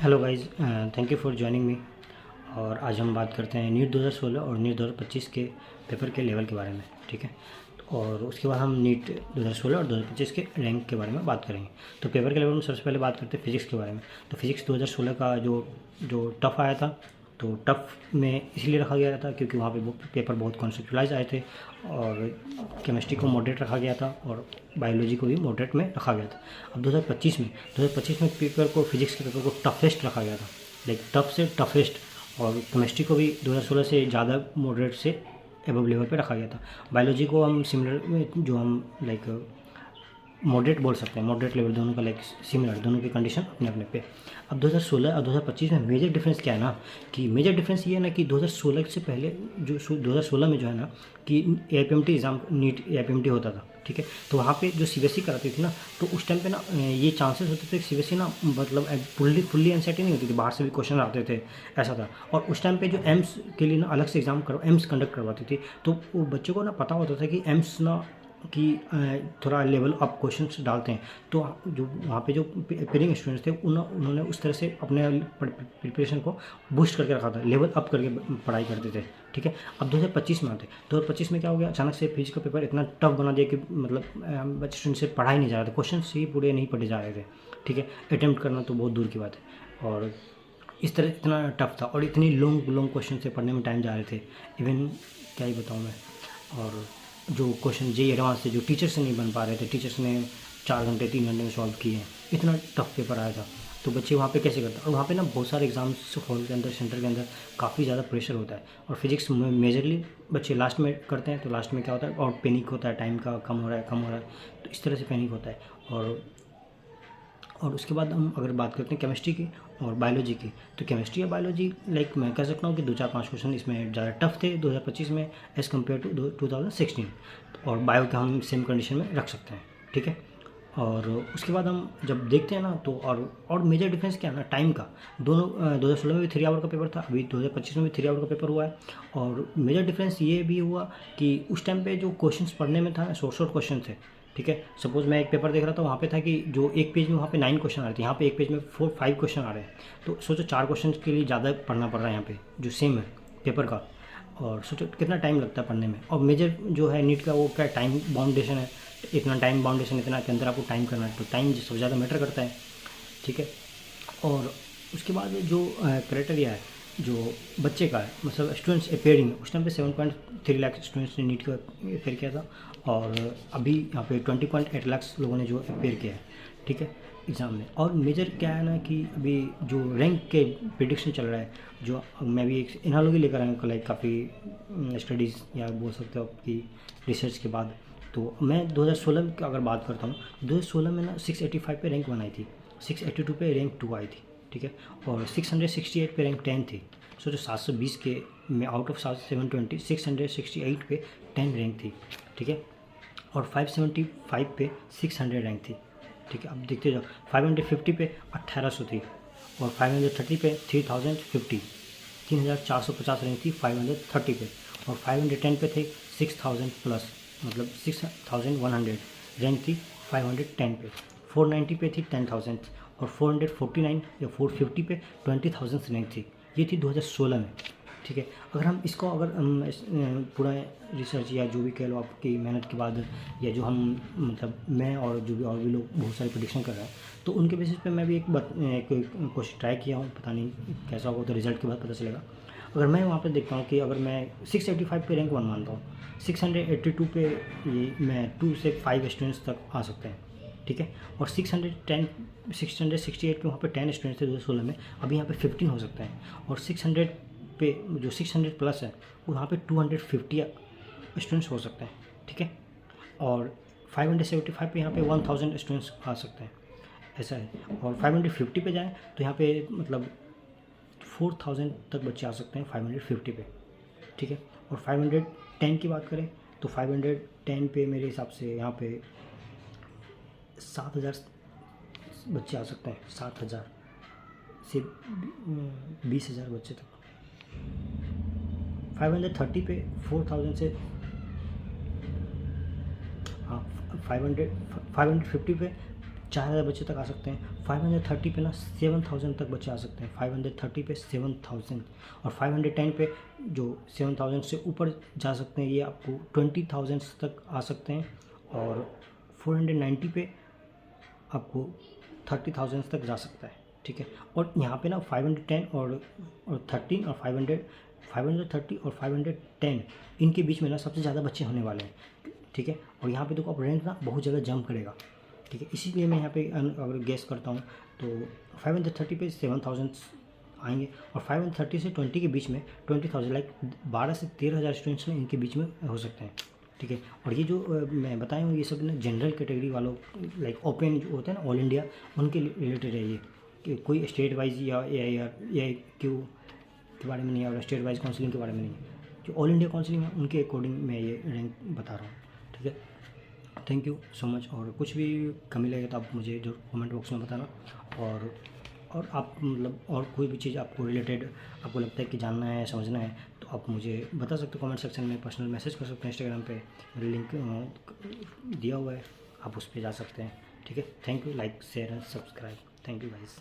Hello guys, thank you for joining me. और आज हम बात करते हैं नीट 2016 और नीट 2025 के पेपर के लेवल के बारे में। ठीक है, और उसके बाद हम नीट 2016 और 2025 के रैंक के बारे में बात करेंगे। तो पेपर के लेवल में सबसे पहले बात करते हैं फिजिक्स के बारे में। तो फिजिक्स 2016 का जो टफ़ आया था, तो टफ़ में इसलिए रखा गया था क्योंकि वहाँ पे पेपर बहुत कॉन्सेप्चुलाइज आए थे, और केमिस्ट्री को मॉडरेट रखा गया था और बायोलॉजी को भी मॉडरेट में रखा गया था। अब 2025 में पेपर को, फिजिक्स के पेपर को टफेस्ट रखा गया था, लाइक टफ से टफेस्ट। और केमिस्ट्री को भी 2016 से ज़्यादा मॉडरेट से एबव लेवल पे रखा गया था। बायोलॉजी को हम सिमिलर, जो हम लाइक मॉडरेट बोल सकते हैं, मॉडरेट लेवल, दोनों का लाइक सिमिलर, दोनों की कंडीशन अपने अपने पे। अब 2016 और 2025 में मेजर डिफरेंस क्या है ना, कि मेजर डिफरेंस ये है ना कि 2016 से पहले जो 2016 में जो है ना कि AIPMT एग्ज़ाम, नीट AIPMT होता था। ठीक है, तो वहाँ पे जो CBSE कराती थी ना, तो उस टाइम पे ना ये चांसेस होते थे कि CBSE ना मतलब फुल्ली एनसीईआरटी नहीं होती थी, बाहर से भी क्वेश्चन आते थे, ऐसा था। और उस टाइम पे जो एम्स के लिए ना अलग से एग्ज़ाम एम्स कंडक्ट करवाती थी, तो वो बच्चों को ना पता होता था कि एम्स ना कि थोड़ा लेवल अप क्वेश्चंस डालते हैं। तो जो वहाँ पे जो अपियरिंग स्टूडेंट्स थे उन्होंने उस तरह से अपने प्रिपरेशन को बूस्ट करके रखा था, लेवल अप करके पढ़ाई करते थे। ठीक है, अब 2025 में आते, 2025 में क्या हो गया, अचानक से फिजिक्स का पेपर इतना टफ बना दिया कि मतलब बच्चे स्टूडेंट से पढ़ा ही नहीं जा रहा था, क्वेश्चन ही पूरे नहीं पढ़े जा रहे थे। ठीक है, अटैम्प्ट करना तो बहुत दूर की बात है। और इस तरह इतना टफ था और इतनी लॉन्ग क्वेश्चन से पढ़ने में टाइम जा रहे थे, इवन क्या ही बताऊँ मैं। और जो क्वेश्चन जे एडवांस थे, जो टीचर से नहीं बन पा रहे थे, टीचर्स ने 4 घंटे 3 घंटे में सॉल्व किए हैं, इतना टफ पेपर आया था। तो बच्चे वहाँ पे कैसे करते हैं, और वहाँ पे ना बहुत सारे एग्जाम्स हॉल के अंदर, सेंटर के अंदर काफ़ी ज़्यादा प्रेशर होता है। और फिजिक्स में मेजरली बच्चे लास्ट में करते हैं, तो लास्ट में क्या होता है, और पैनिक होता है, टाइम का कम हो रहा है, तो इस तरह से पैनिक होता है। और उसके बाद हम अगर बात करते हैं केमिस्ट्री की और बायोलॉजी की, तो केमिस्ट्री या बायोलॉजी लाइक मैं कह सकता हूँ कि 2-4-5 क्वेश्चन इसमें ज़्यादा टफ थे 2025 में एज़ कम्पेयर टू 2016। और बायो का हम सेम कंडीशन में रख सकते हैं। ठीक है, और उसके बाद हम जब देखते हैं ना, तो और मेजर डिफरेंस क्या है ना, टाइम का। दोनों 2016 में भी 3 आवर का पेपर था, अभी 2025 में भी 3 आवर का पेपर हुआ है। और मेजर डिफरेंस ये भी हुआ कि उस टाइम पे जो क्वेश्चंस पढ़ने में था, शॉर्ट क्वेश्चन थे। ठीक है, सपोज मैं एक पेपर देख रहा था, वहाँ पे था कि जो एक पेज में वहाँ पे 9 क्वेश्चन आ रहे थे, यहाँ पे एक पेज में 4-5 क्वेश्चन आ रहे हैं। तो सोचो 4 क्वेश्चन के लिए ज़्यादा पढ़ना पड़ रहा है यहाँ पे, जो सेम है पेपर का। और सोचो कितना टाइम लगता है पढ़ने में। और मेजर जो है नीट का, वो क्या टाइम बाउंडेशन है, इतना टाइम बाउंडेशन, इतना के अंदर आपको टाइम करना है, तो टाइम सबसे ज़्यादा मैटर करता है। ठीक है, और उसके बाद जो क्राइटेरिया है जो बच्चे का है, मतलब स्टूडेंट्स अपेयरिंग, उस टाइम पे 7.3 लाख स्टूडेंट्स ने नीट का अपेयर किया था, और अभी यहाँ पे 20.8 लाख लोगों ने जो अपेयर किया है। ठीक है, एग्ज़ाम में। और मेजर क्या है ना कि अभी जो रैंक के प्रिडिक्शन चल रहा है, जो मैं भी एक इन्हालोगी लेकर आया हूँ, लाइक काफ़ी स्टडीज़ या बोल सकते हो आपकी रिसर्च के बाद। तो मैं 2016 की अगर बात करता हूँ, 2016 में ना 685 पे रैंक 1 आई थी, 682 पे रैंक 2 आई थी। ठीक है, और 668 पे रैंक 10 थी। सोचो 720 के में आउट ऑफ 720 668 पे 10 रैंक थी। ठीक है, और 575 पे 600 रैंक थी। ठीक है, अब देखते जाओ, 550 पे 1800 थी, और 530 पे 3050, 3450 रैंक थी 530 पे। और 510 पे थे 6000 प्लस, मतलब 6100 रैंक थी 510 पे। 490 पे थी 10,000, और 449 या 450 पे 20,000 रैंक थी। ये थी 2016 में। ठीक है, अगर हम इसको, अगर हम पूरा रिसर्च या जो भी कह लो आपकी मेहनत के बाद, या जो हम मतलब मैं और जो भी और भी लोग बहुत सारे प्रेडिक्शन कर रहे हैं, तो उनके बेसिस पे मैं भी एक क्वेश्चन ट्राई किया हूँ, पता नहीं कैसा होगा, तो रिजल्ट के बाद पता चलेगा। अगर मैं वहाँ पे देखता हूँ कि अगर मैं 685 पे रैंक 1 मानता हूँ, 682 पे ये मैं 2 से 5 स्टूडेंट्स तक आ सकते हैं। ठीक है, और 668 पे वहाँ पे 10 स्टूडेंट्स थे 2016 में, अभी यहाँ पे 15 हो सकता है। और 600 पे जो 600 प्लस है, वो यहाँ पे 250 स्टूडेंट्स हो सकते हैं। ठीक है, और 575 पे यहाँ पे 1000 स्टूडेंट्स आ सकते हैं, ऐसा है। और 550 पे जाएँ तो यहाँ पे मतलब 4000 तक बच्चे आ सकते हैं 550 पे। ठीक है, और 510 की बात करें तो 510 पे मेरे हिसाब से यहाँ पे 7000 बच्चे आ सकते हैं, 7000 से 20,000 बच्चे तक। 530 पे 4000 से, हाँ, 550 पे 4000 बच्चे तक आ सकते हैं। 530 पे ना 7000 तक बच्चे आ सकते हैं। 530 पे 7000 और 510 पे जो 7000 से ऊपर जा सकते हैं, ये आपको 20,000 तक आ सकते हैं। और 490 पे आपको 30,000 तक जा सकता है, ठीक है। और यहाँ पे ना 510 और 13 और 530 और 510 इनके बीच में ना सबसे ज़्यादा बच्चे होने वाले हैं, ठीक है। और यहाँ पे देखो अब रैंक ना बहुत ज़्यादा जंप करेगा, ठीक है। इसीलिए मैं यहाँ पे अगर गेस करता हूँ तो 530 पे 7000 आएंगे और 530 से 20 के बीच में 20,000 लाइक 12 से 13,000 स्टूडेंट्स ना इनके बीच में हो सकते हैं, ठीक है। और ये जो मैं बताया हूँ ये सब ना जनरल कैटेगरी वालों लाइक ओपन जो होता है ना ऑल इंडिया, उनके रिलेटेड है ये, कि कोई स्टेट वाइज या AIRAIQ के बारे में नहीं है और स्टेट वाइज काउंसलिंग के बारे में नहीं है। जो ऑल इंडिया काउंसलिंग है उनके अकॉर्डिंग मैं ये रैंक बता रहा हूँ, ठीक है। Thank you so much. और कुछ भी कमी लगे तो आप मुझे जो कमेंट बॉक्स में बताना। और आप मतलब और कोई भी चीज़ आपको रिलेटेड आपको लगता है कि जानना है, समझना है, तो आप मुझे बता सकते हो कमेंट सेक्शन में, पर्सनल मैसेज कर सकते हैं। इंस्टाग्राम पे मेरा लिंक दिया हुआ है, आप उस पर जा सकते हैं, ठीक है। Thank you. Like share and subscribe. Thank you guys.